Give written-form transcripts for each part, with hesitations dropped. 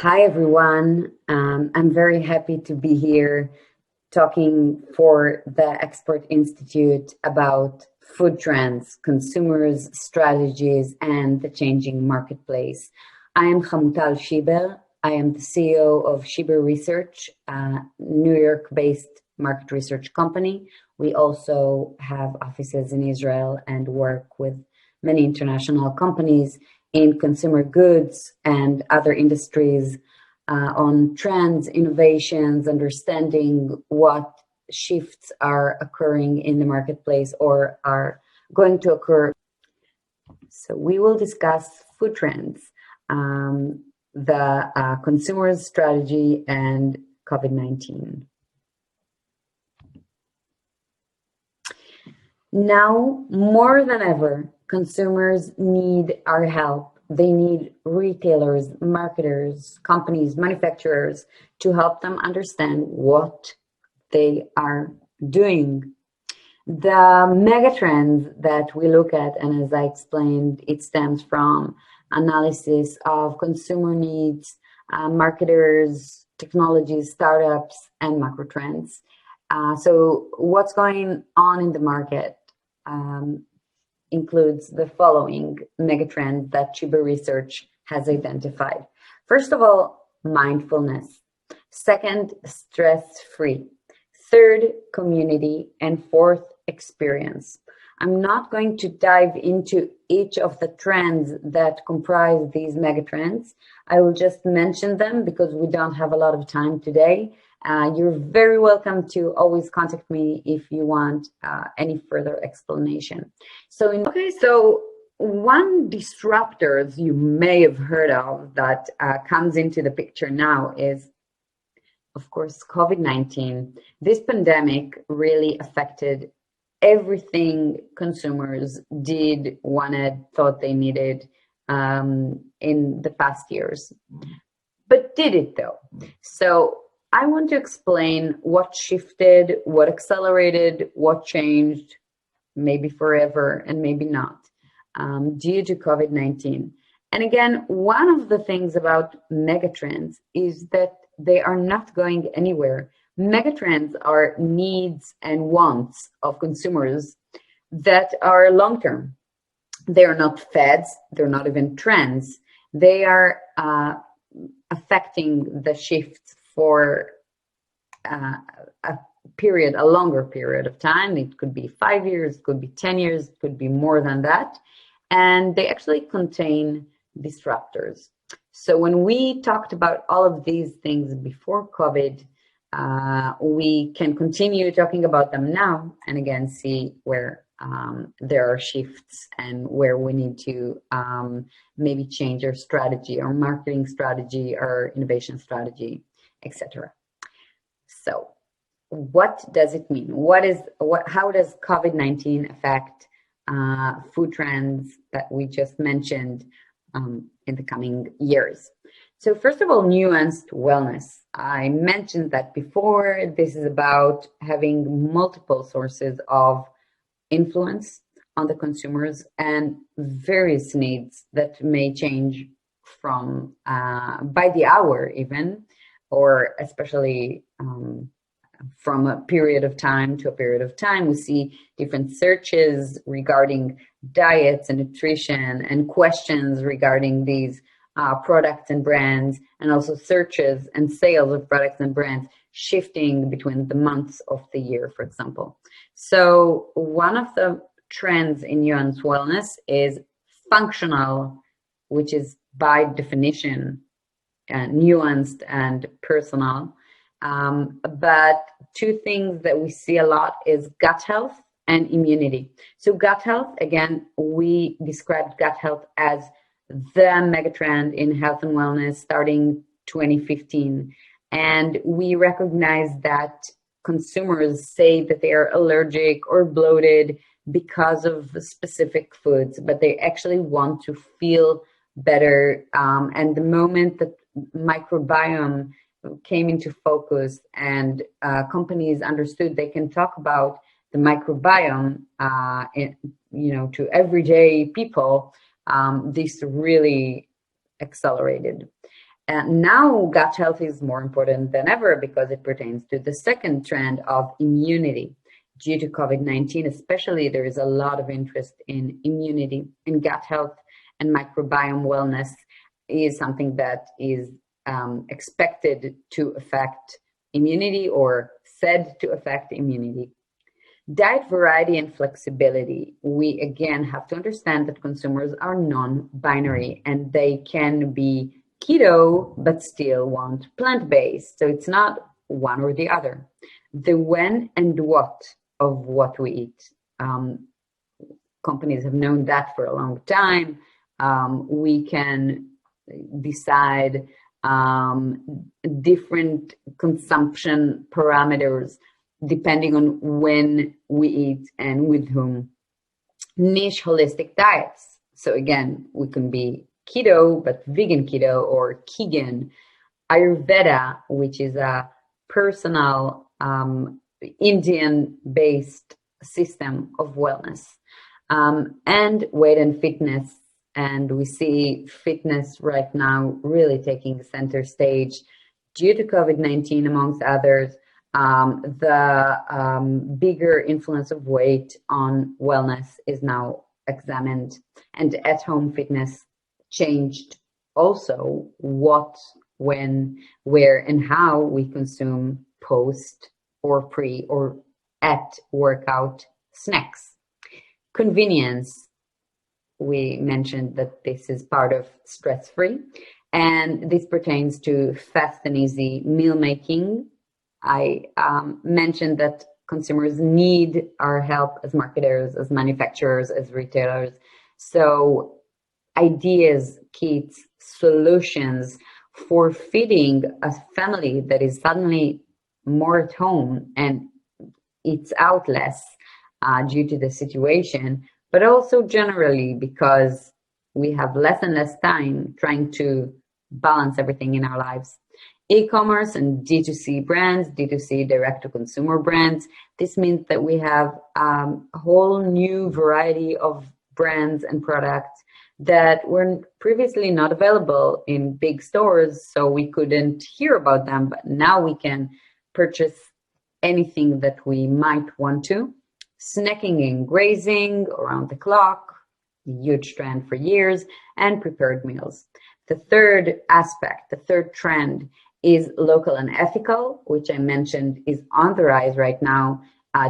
Hi, everyone. I'm very happy to be here talking for the Expert Institute about food trends, consumers, strategies, and the changing marketplace. I am Hamutal Schieber. I am the CEO of Schieber Research, a New York-based market research company. We also have offices in Israel and work with many international companies in consumer goods and other industries on trends, innovations, understanding what shifts are occurring in the marketplace or are going to occur. So we will discuss food trends, the consumer's strategy, and COVID-19. Now, more than ever, consumers need our help. They need retailers, marketers, companies, manufacturers to help them understand what they are doing. The megatrends that we look at, and as I explained, it stems from analysis of consumer needs, marketers, technologies, startups, and macro trends. So what's going on in the market includes the following megatrends that Schieber Research has identified. First of all, mindfulness. Second, stress-free. Third, community. And fourth, experience. I'm not going to dive into each of the trends that comprise these megatrends. I will just mention them because we don't have a lot of time today. You're very welcome to always contact me if you want any further explanation. So one disruptors you may have heard of that comes into the picture now is, of course, COVID-19. This pandemic really affected everything consumers did, wanted, thought they needed in the past years. But did it though? So I want to explain what shifted, what accelerated, what changed, maybe forever and maybe not, due to COVID-19. And again, one of the things about megatrends is that they are not going anywhere. Megatrends are needs and wants of consumers that are long-term. They are not fads, they're not even trends. They are affecting the shifts for a longer period of time. It could be 5 years, it could be 10 years, it could be more than that. And they actually contain disruptors. So when we talked about all of these things before COVID, we can continue talking about them now and again see where there are shifts and where we need to maybe change our strategy, our marketing strategy, our innovation strategy, etc. So what does it mean? How does COVID-19 affect food trends that we just mentioned in the coming years? So first of all, nuanced wellness. I mentioned that before. This is about having multiple sources of influence on the consumers and various needs that may change from by the hour even, or especially from a period of time to a period of time. We see different searches regarding diets and nutrition and questions regarding these products and brands, and also searches and sales of products and brands shifting between the months of the year, for example. So one of the trends in nuanced wellness is functional, which is by definition nuanced and personal. But two things that we see a lot is gut health and immunity. So gut health, again, we described gut health as the megatrend in health and wellness starting 2015. And we recognize that consumers say that they are allergic or bloated because of specific foods, but they actually want to feel better. And the moment that microbiome came into focus and companies understood they can talk about the microbiome, to everyday people, this really accelerated. And now gut health is more important than ever because it pertains to the second trend of immunity. Due to COVID-19, especially, there is a lot of interest in immunity, in gut health, and microbiome wellness is something that is expected to affect immunity or said to affect immunity. Diet variety and flexibility. We again have to understand that consumers are non-binary and they can be keto but still want plant-based. So it's not one or the other. The when and what of what we eat. Companies have known that for a long time. We can decide different consumption parameters depending on when we eat and with whom. Niche holistic diets. So again, we can be keto, but vegan keto or kegan. Ayurveda, which is a personal Indian-based system of wellness. And weight and fitness. And we see fitness right now really taking center stage due to COVID-19, amongst others. The bigger influence of weight on wellness is now examined, and at-home fitness changed also what, when, where, and how we consume post or pre or at workout snacks. Convenience. We mentioned that this is part of stress-free, and this pertains to fast and easy meal making. I mentioned that consumers need our help as marketers, as manufacturers, as retailers. So ideas, kits, solutions for feeding a family that is suddenly more at home and eats out less due to the situation, but also generally because we have less and less time trying to balance everything in our lives. E-commerce and D2C brands, D2C direct-to-consumer brands. This means that we have a whole new variety of brands and products that were previously not available in big stores, so we couldn't hear about them, but now we can purchase anything that we might want to. Snacking and grazing around the clock, a huge trend for years, and prepared meals. The third aspect, the third trend is local and ethical, which I mentioned is on the rise right now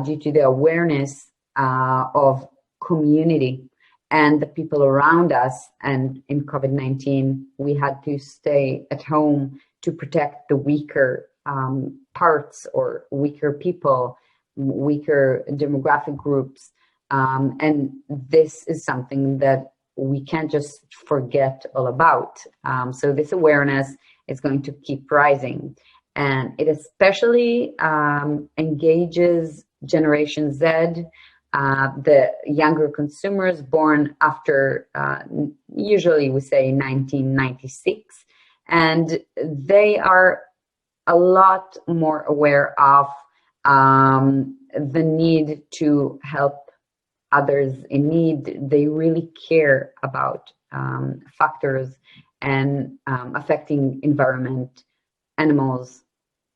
due to the awareness of community and the people around us. And in COVID-19, we had to stay at home to protect the weaker parts or weaker people, weaker demographic groups. And this is something that we can't just forget all about. So this awareness is going to keep rising. And it especially engages Generation Z, the younger consumers born after, usually we say 1996. And they are a lot more aware of the need to help others in need. They really care about factors and affecting environment, animals,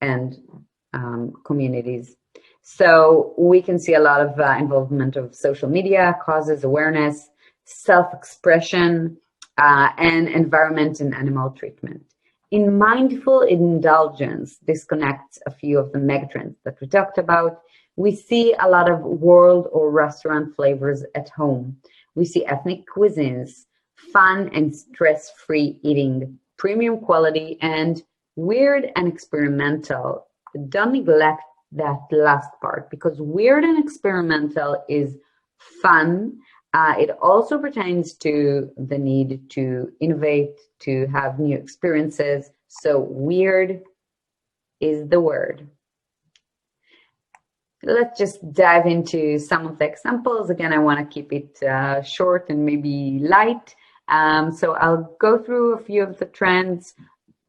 and communities. So we can see a lot of involvement of social media, causes awareness, self-expression, and environment and animal treatment. In mindful indulgence, this connects a few of the megatrends that we talked about. We see a lot of world or restaurant flavors at home. We see ethnic cuisines, fun and stress-free eating, premium quality, and weird and experimental. Don't neglect that last part, because weird and experimental is fun. It also pertains to the need to innovate, to have new experiences. So weird is the word. Let's just dive into some of the examples. Again, I want to keep it short and maybe light. So I'll go through a few of the trends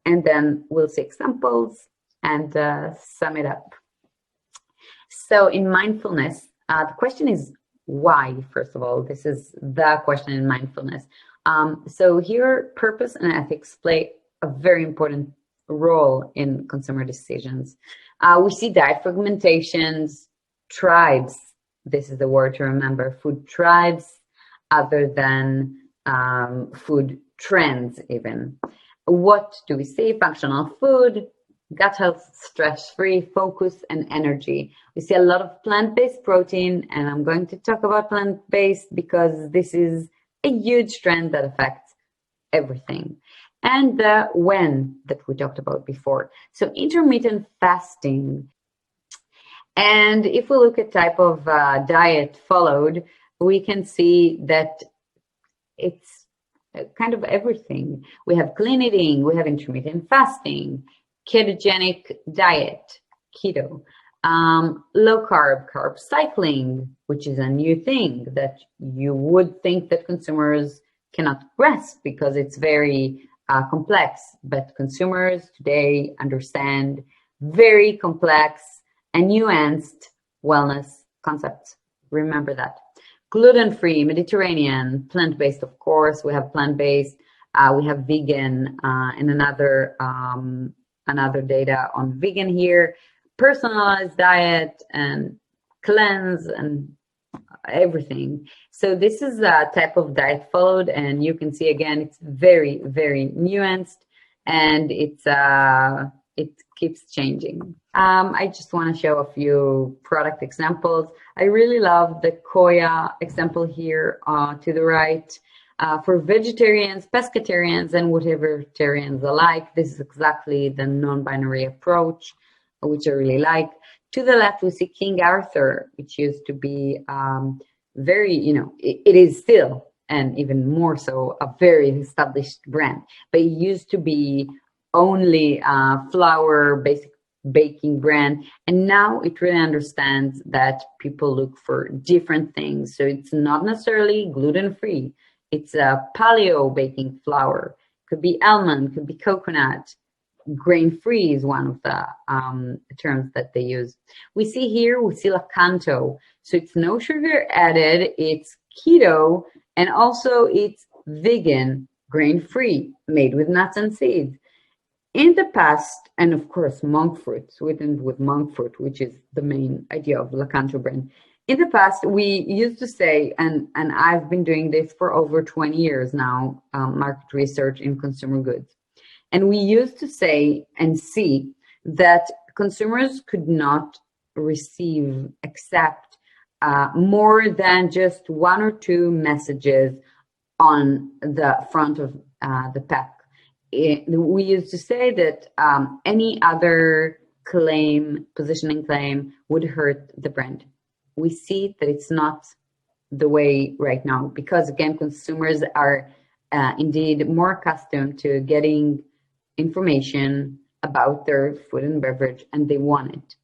and then we'll see examples and sum it up. So in mindfulness, the question is why, first of all. This is the question in mindfulness. So here, purpose and ethics play a very important role in consumer decisions. We see diet fragmentations, tribes. This is the word to remember, food tribes, other than food trends even. What do we see? Functional food, gut health, stress-free, focus, and energy. We see a lot of plant-based protein, and I'm going to talk about plant-based because this is a huge trend that affects everything. And the when that we talked about before. So intermittent fasting. And if we look at type of diet followed, we can see that it's kind of everything. We have clean eating, we have intermittent fasting, ketogenic diet, keto, low carb, carb cycling, which is a new thing that you would think that consumers cannot grasp because it's very complex, but consumers today understand very complex and nuanced wellness concepts. Remember that. Gluten-free, Mediterranean, plant-based, of course. We have plant-based, we have vegan, and another data on vegan here. Personalized diet and cleanse and everything. So this is a type of diet followed, and you can see again, it's very, very nuanced, and it keeps changing. I just want to show a few product examples. I really love the Koya example here to the right. For vegetarians, pescatarians, and whatever-tarians alike, this is exactly the non-binary approach, which I really like. To the left, we see King Arthur, which used to be very, it is still, and even more so, a very established brand. But it used to be only flour, basic baking brand. And now it really understands that people look for different things. So it's not necessarily gluten-free. It's a paleo baking flour. Could be almond, could be coconut. Grain-free is one of the terms that they use. We see Lakanto. So it's no sugar added, it's keto, and also it's vegan, grain-free, made with nuts and seeds. In the past, and of course, monk fruit, sweetened with monk fruit, which is the main idea of Lakanto brand. In the past, we used to say, and I've been doing this for over 20 years now, market research in consumer goods. And we used to say and see that consumers could not accept more than just one or two messages on the front of the pack. We used to say that any other positioning claim would hurt the brand. We see that it's not the way right now because, again, consumers are indeed more accustomed to getting information about their food and beverage, and they want it.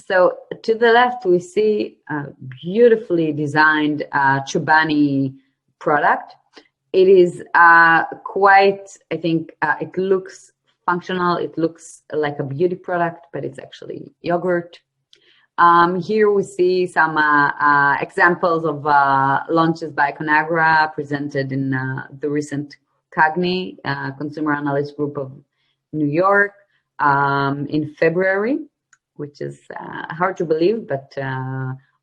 So to the left, we see a beautifully designed Chobani product. It is quite, I think, it looks functional. It looks like a beauty product, but it's actually yogurt. Here we see some examples of launches by Conagra presented in the recent CAGNY, Consumer Analyst Group of New York, in February, which is hard to believe, but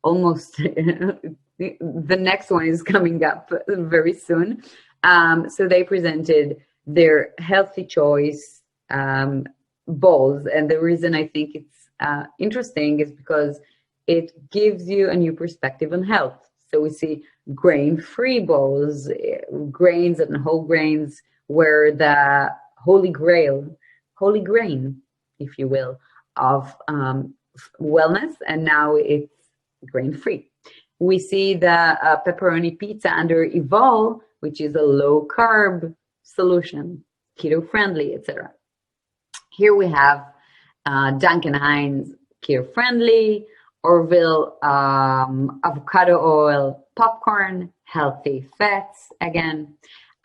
almost the next one is coming up very soon. So they presented their healthy choice bowls. And the reason I think it's interesting is because it gives you a new perspective on health. So we see grain-free bowls, grains and whole grains were the holy grain, if you will, of wellness, and now it's grain-free. We see the pepperoni pizza under Evol, which is a low-carb solution, keto-friendly, etc. Here we have Duncan Hines, keto-friendly, Orville avocado oil popcorn, healthy fats again.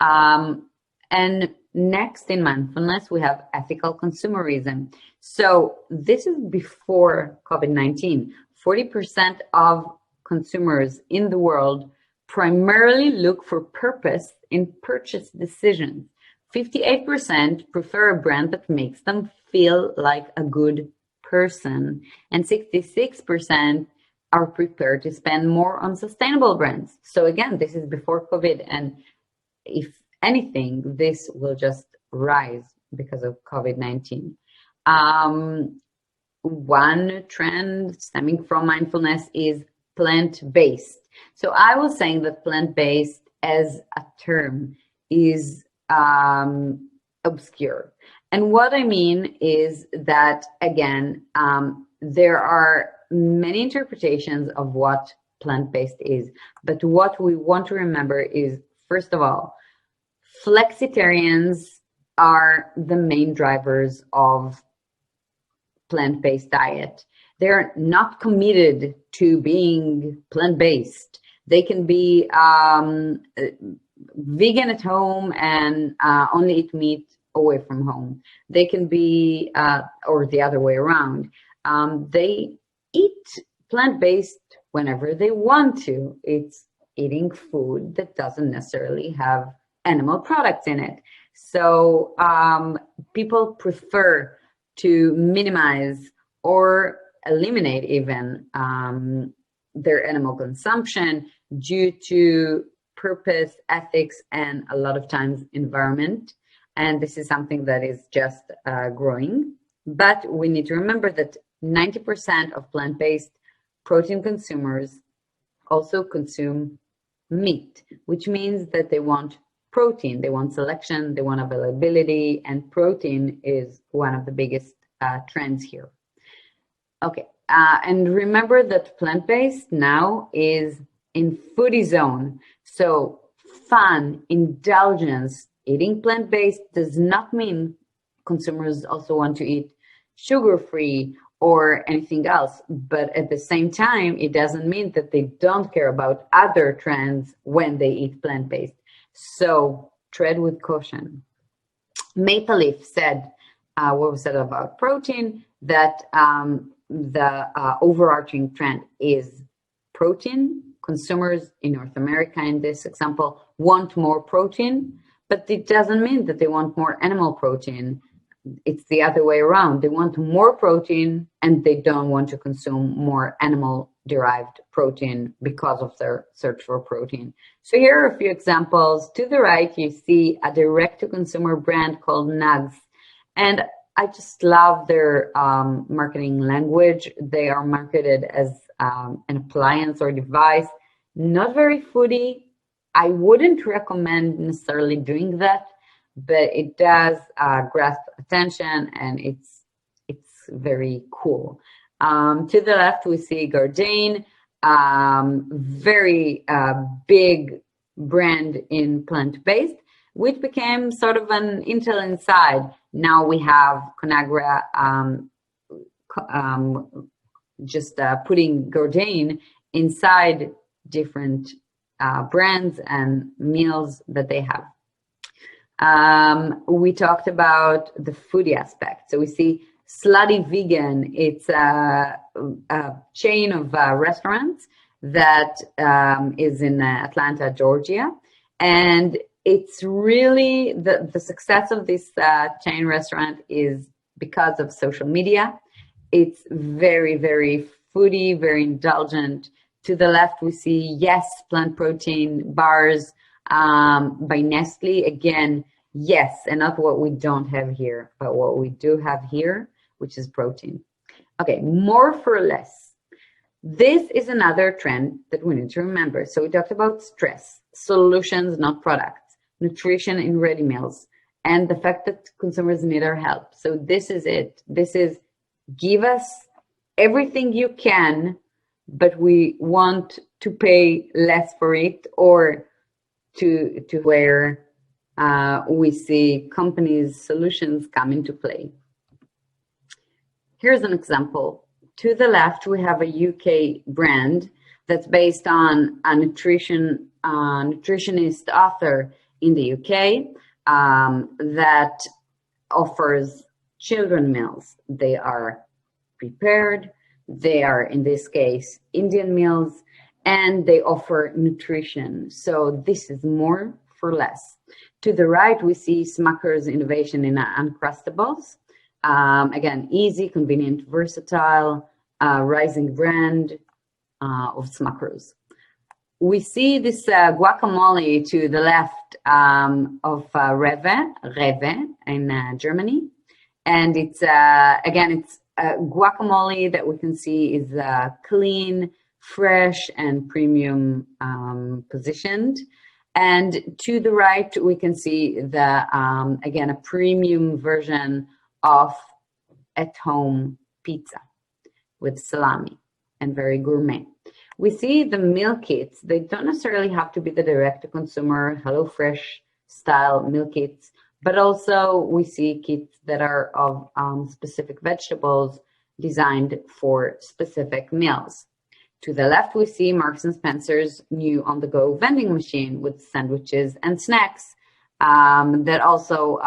And next in mindfulness, we have ethical consumerism. So this is before COVID-19. 40% of consumers in the world primarily look for purpose in purchase decisions. 58% prefer a brand that makes them feel like a good person, and 66% are prepared to spend more on sustainable brands. So again, this is before COVID, and if anything, this will just rise because of COVID-19. One trend stemming from mindfulness is plant-based. So I was saying that plant-based as a term is obscure. And what I mean is that, again, there are many interpretations of what plant-based is. But what we want to remember is, first of all, flexitarians are the main drivers of plant-based diet. They're not committed to being plant-based. They can be vegan at home and only eat meat away from home. They can be, or the other way around. They eat plant-based whenever they want to. It's eating food that doesn't necessarily have animal products in it. So people prefer to minimize or eliminate even their animal consumption due to purpose, ethics, and a lot of times environment. And this is something that is just growing. But we need to remember that 90% of plant-based protein consumers also consume meat, which means that they want protein, they want selection, they want availability, and protein is one of the biggest trends here. Okay, and remember that plant-based now is in foodie zone. So fun, indulgence, eating plant-based does not mean consumers also want to eat sugar-free or anything else. But at the same time, it doesn't mean that they don't care about other trends when they eat plant-based. So tread with caution. Maple Leaf said, what was said about protein, that the overarching trend is protein. Consumers in North America, in this example, want more protein, but it doesn't mean that they want more animal protein. It's the other way around. They want more protein and they don't want to consume more animal-derived protein because of their search for protein. So here are a few examples. To the right, you see a direct-to-consumer brand called Nugs. And I just love their marketing language. They are marketed as an appliance or device, not very foodie. I wouldn't recommend necessarily doing that, but it does grasp attention and it's very cool. To the left, we see Gardein, very big brand in plant-based, which became sort of an Intel Inside. Now we have Conagra just putting Gardein inside different brands and meals that they have. We talked about the foodie aspect. So we see Slutty Vegan. It's a chain of restaurants that is in Atlanta, Georgia. And it's really, the success of this chain restaurant is because of social media. It's very, very foodie, very indulgent. To the left, we see Yes plant protein bars by Nestle. Again, yes, and not what we don't have here, but what we do have here, which is protein. Okay, more for less. This is another trend that we need to remember. So we talked about stress, solutions, not products, nutrition in ready meals, and the fact that consumers need our help. So this is it. This is give us everything you can, but we want to pay less for it, or to where we see companies' solutions come into play. Here's an example. To the left, we have a UK brand that's based on a nutritionist author in the UK that offers children meals. They are prepared. They are, in this case, Indian meals, and they offer nutrition. So this is more for less. To the right, we see Smucker's innovation in Uncrustables. Again, easy, convenient, versatile, rising brand of Smuckers. We see this guacamole to the left of Rewe in Germany. And it's, again, it's guacamole that we can see is clean, fresh, and premium positioned. And to the right, we can see the, again, a premium version of at-home pizza with salami and very gourmet. We see the meal kits. They don't necessarily have to be the direct-to-consumer HelloFresh style meal kits, but also we see kits that are of specific vegetables designed for specific meals. To the left, we see Marks & Spencer's new on-the-go vending machine with sandwiches and snacks that also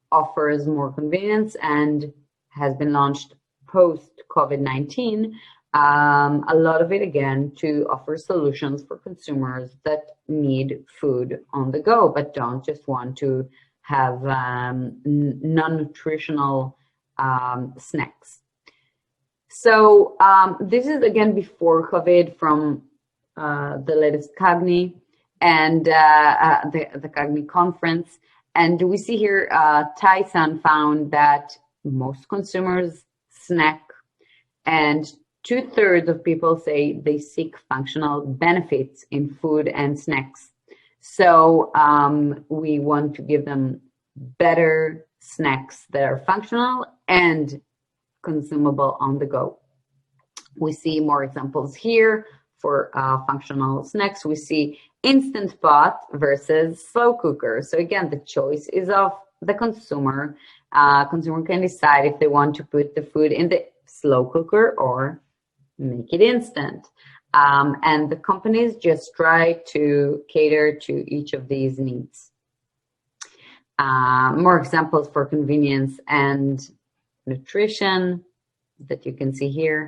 offers more convenience and has been launched post-COVID-19. A lot of it, again, to offer solutions for consumers that need food on the go, but don't just want to have non-nutritional snacks. So this is, again, before COVID from the latest CAGNY and the CAGNY conference. And we see here Tyson found that most consumers snack, and 2/3 of people say they seek functional benefits in food and snacks. So we want to give them better snacks that are functional and consumable on the go. We see more examples here for functional snacks. We see Instant Pot versus slow cooker. So again, the choice is of the consumer. Consumer can decide if they want to put the food in the slow cooker or make it instant. And the companies just try to cater to each of these needs. More examples for convenience and nutrition that you can see here.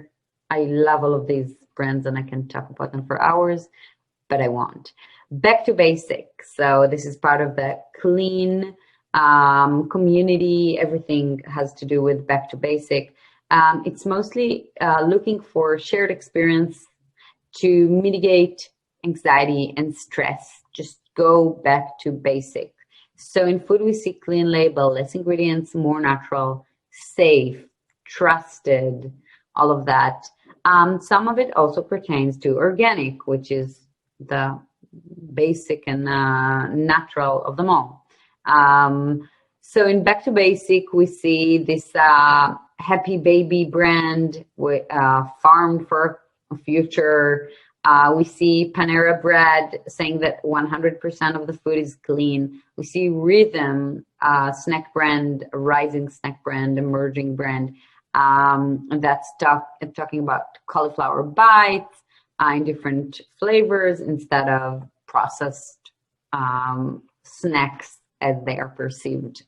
I love all of these brands and I can talk about them for hours, but I won't. Back to basics. So this is part of the clean community. Everything has to do with back to basic. It's mostly looking for shared experience to mitigate anxiety and stress. Just go back to basic. So in food, we see clean label, less ingredients, more natural, safe, trusted, all of that. Some of it also pertains to organic, which is the basic and natural of them all. So in Back to Basic, we see this Happy Baby brand farmed for a future. We see Panera Bread saying that 100% of the food is clean. We see Rhythm, snack brand, rising snack brand, emerging brand, that's talking about cauliflower bites in different flavors instead of processed snacks as they are perceived.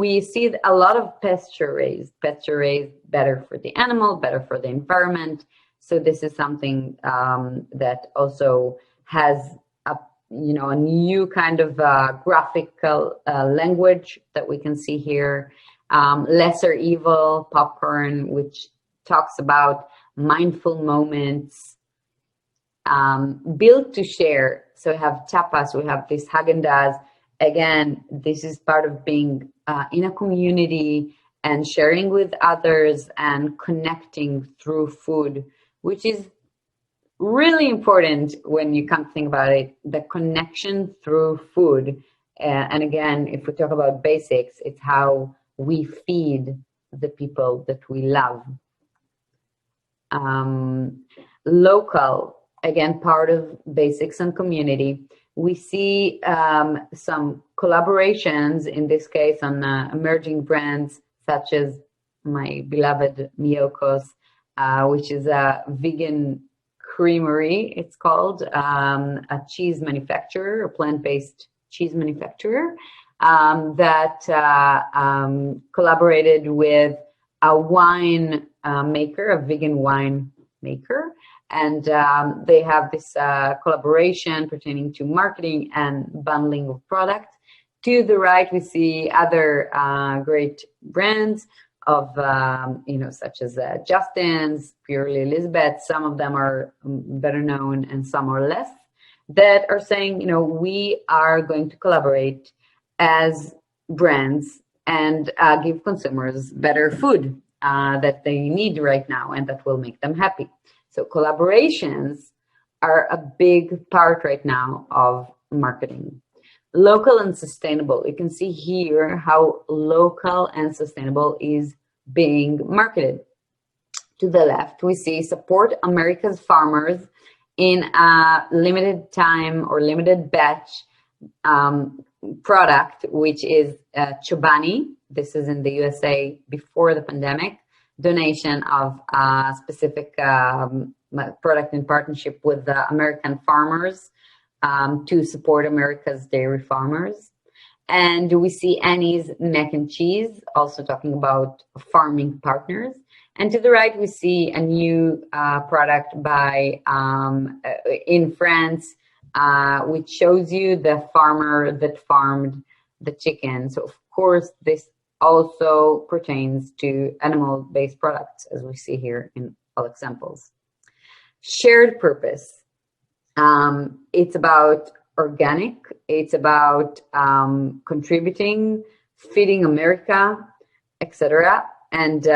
We see a lot of pasture raised, better for the animal, better for the environment. So this is something that also has a new kind of graphical language that we can see here. Lesser Evil popcorn, which talks about mindful moments. Built to share. So we have tapas, we have this Haagen-Dazs. Again, this is part of being in a community and sharing with others and connecting through food, which is really important when you come to think about it, the connection through food. And again, if we talk about basics, it's how we feed the people that we love. Local, again, part of basics and community. We see some collaborations, in this case on emerging brands, such as my beloved Miyoko's, which is a vegan creamery, it's called, a cheese manufacturer, a plant-based cheese manufacturer, that collaborated with a wine maker, a vegan wine maker, And they have this collaboration pertaining to marketing and bundling of products. To the right, we see other great brands of, such as Justin's, Purely Elizabeth. Some of them are better known and some are less, that are saying, we are going to collaborate as brands and give consumers better food that they need right now and that will make them happy. So collaborations are a big part right now of marketing. Local and sustainable. You can see here how local and sustainable is being marketed. To the left, we see support America's farmers in a limited time or limited batch product, which is Chobani. This is in the USA before the pandemic. Donation of a specific product in partnership with the American farmers to support America's dairy farmers. And we see Annie's mac and cheese, also talking about farming partners. And to the right, we see a new product by in France, which shows you the farmer that farmed the chicken. So, of course, this also pertains to animal-based products, as we see here in all examples. Shared purpose. It's about organic. It's about contributing, feeding America, etc. And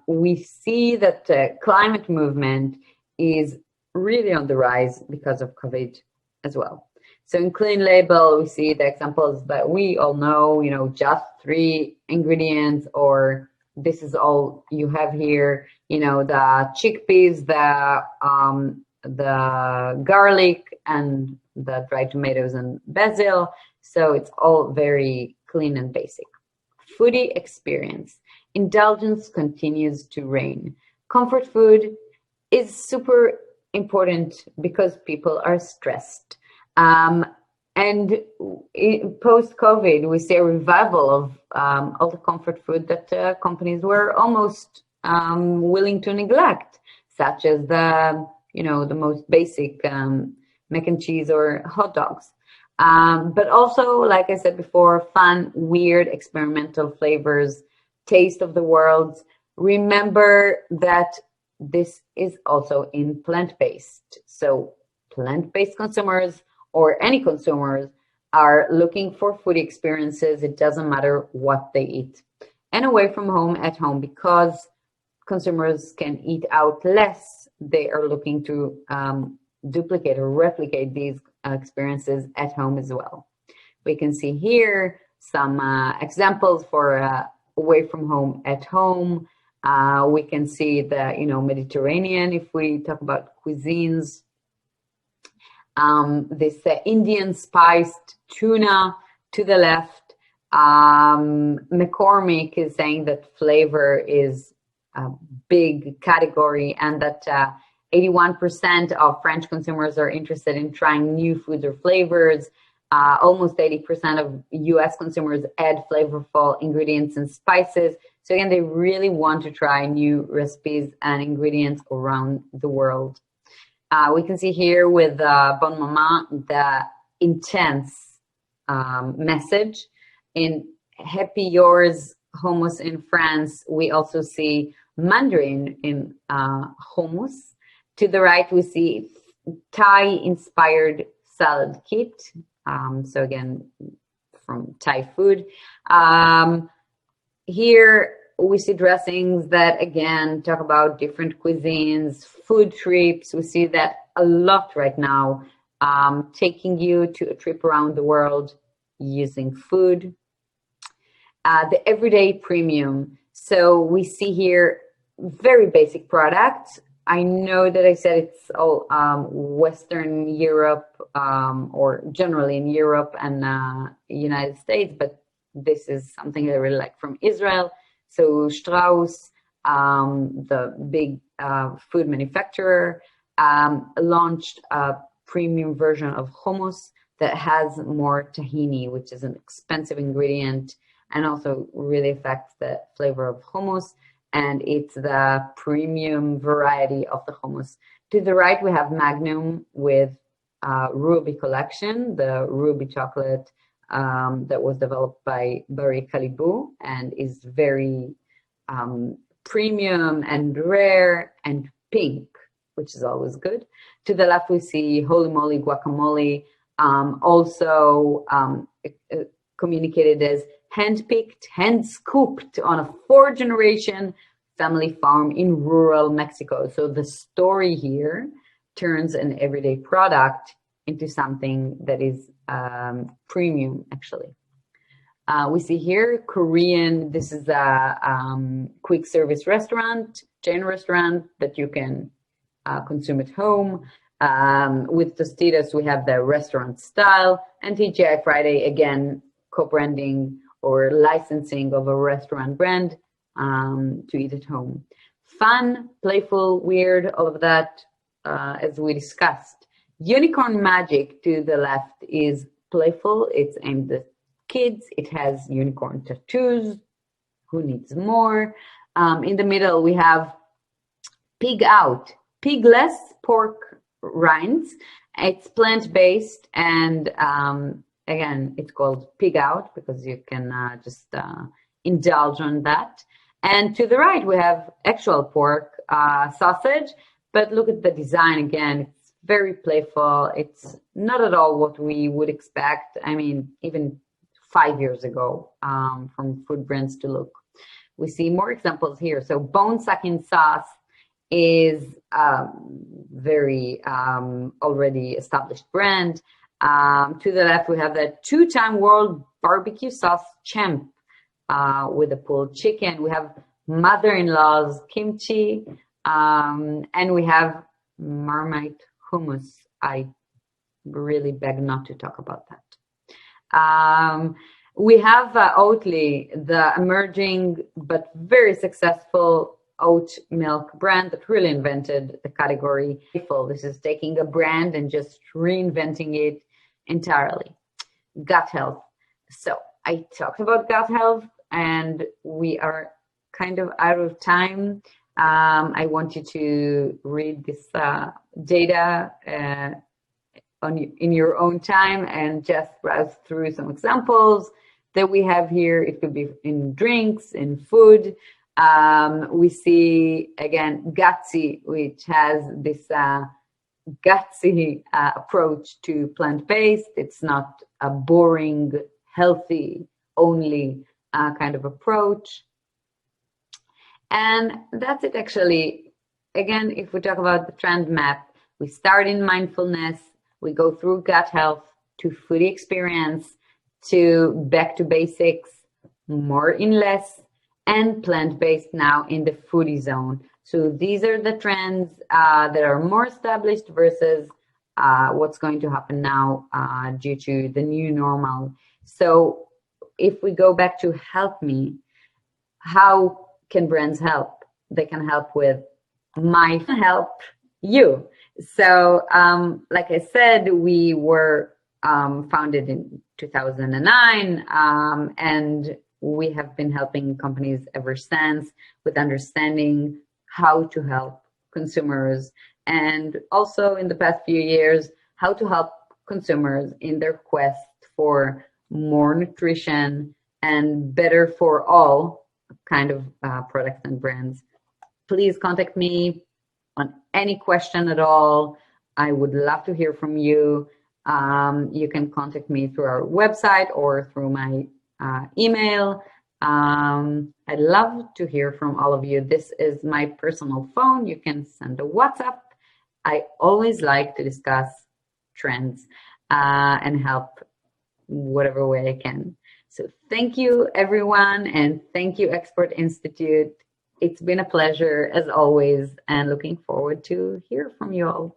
we see that the climate movement is really on the rise because of COVID as well. So in Clean Label, we see the examples that we all know, just 3 ingredients, or this is all you have here, the chickpeas, the garlic, and the dried tomatoes and basil. So it's all very clean and basic. Foodie experience. Indulgence continues to reign. Comfort food is super important because people are stressed. And post-COVID, we see a revival of all the comfort food that companies were almost willing to neglect, such as the most basic mac and cheese or hot dogs. But also, like I said before, fun, weird, experimental flavors, taste of the world. Remember that this is also in plant-based. So plant-based consumers or any consumers are looking for food experiences. It doesn't matter what they eat. And away from home, at home, because consumers can eat out less, they are looking to duplicate or replicate these experiences at home as well. We can see here some examples for away from home, at home. We can see the Mediterranean if we talk about cuisines. This Indian spiced tuna to the left. McCormick is saying that flavor is a big category and that 81% of French consumers are interested in trying new foods or flavors. Almost 80% of US consumers add flavorful ingredients and spices. So again, they really want to try new recipes and ingredients around the world. We can see here with Bon Maman the intense message. In Happy Yours hummus in France, we also see mandarin in hummus. To the right, we see Thai-inspired salad kit. So again, from Thai food. Here we see dressings that, again, talk about different cuisines, food trips. We see that a lot right now, taking you to a trip around the world using food. The everyday premium. So we see here very basic products. I know that I said it's all Western Europe or generally in Europe and United States, but this is something I really like from Israel. So Strauss, the big food manufacturer, launched a premium version of hummus that has more tahini, which is an expensive ingredient and also really affects the flavor of hummus. and it's the premium variety of the hummus. To the right, we have Magnum with Ruby collection, the Ruby chocolate that was developed by Barry Callebaut and is very premium and rare and pink, which is always good. To the left, we see Holy Moly Guacamole, also communicated as hand-picked, hand-scooped on a 4th-generation family farm in rural Mexico. So the story here turns an everyday product into something that is premium, actually. We see here Korean, this is a quick service restaurant, chain restaurant that you can consume at home. With Tostitos, we have the restaurant style, and TGI Friday, again, co-branding or licensing of a restaurant brand to eat at home. Fun, playful, weird, all of that, as we discussed. Unicorn Magic to the left is playful. It's aimed at kids. It has unicorn tattoos. Who needs more? In the middle, we have Pig Out, pigless pork rinds. It's plant-based, and again, it's called Pig Out because you can just indulge on that. And to the right, we have actual pork sausage, but look at the design again. It's very playful. It's not at all what we would expect. I mean, even 5 years ago from food brands to look. We see more examples here. So bone sucking sauce is a very already established brand. To the left, we have the 2-time world barbecue sauce champ with a pulled chicken. We have mother-in-law's kimchi, and we have Marmite hummus. I really beg not to talk about that. We have Oatly, the emerging but very successful oat milk brand that really invented the category. This is taking a brand and just reinventing it entirely. Gut health. So I talked about gut health, and we are kind of out of time. I want you to read this data in your own time and just browse through some examples that we have here. It could be in drinks, in food. We see, again, Gutsy, which has this gutsy approach to plant-based. It's not a boring, healthy only kind of approach. And that's it, actually. Again, if we talk about the trend map, we start in mindfulness, we go through gut health to foodie experience, to back to basics, more in less, and plant-based now in the foodie zone. So these are the trends that are more established versus what's going to happen now due to the new normal. So if we go back to help me, how can brands help? They can help with my help you. So like I said, we were founded in 2009, and we have been helping companies ever since with understanding how to help consumers, and also in the past few years, how to help consumers in their quest for more nutrition and better for all kind of products and brands. Please contact me on any question at all. I would love to hear from you. You can contact me through our website or through my email. I'd love to hear from all of you. This is my personal phone. You can send a WhatsApp. I always like to discuss trends and help whatever way I can. So thank you, everyone, and thank you, Expert Institute. It's been a pleasure, as always, and looking forward to hear from you all.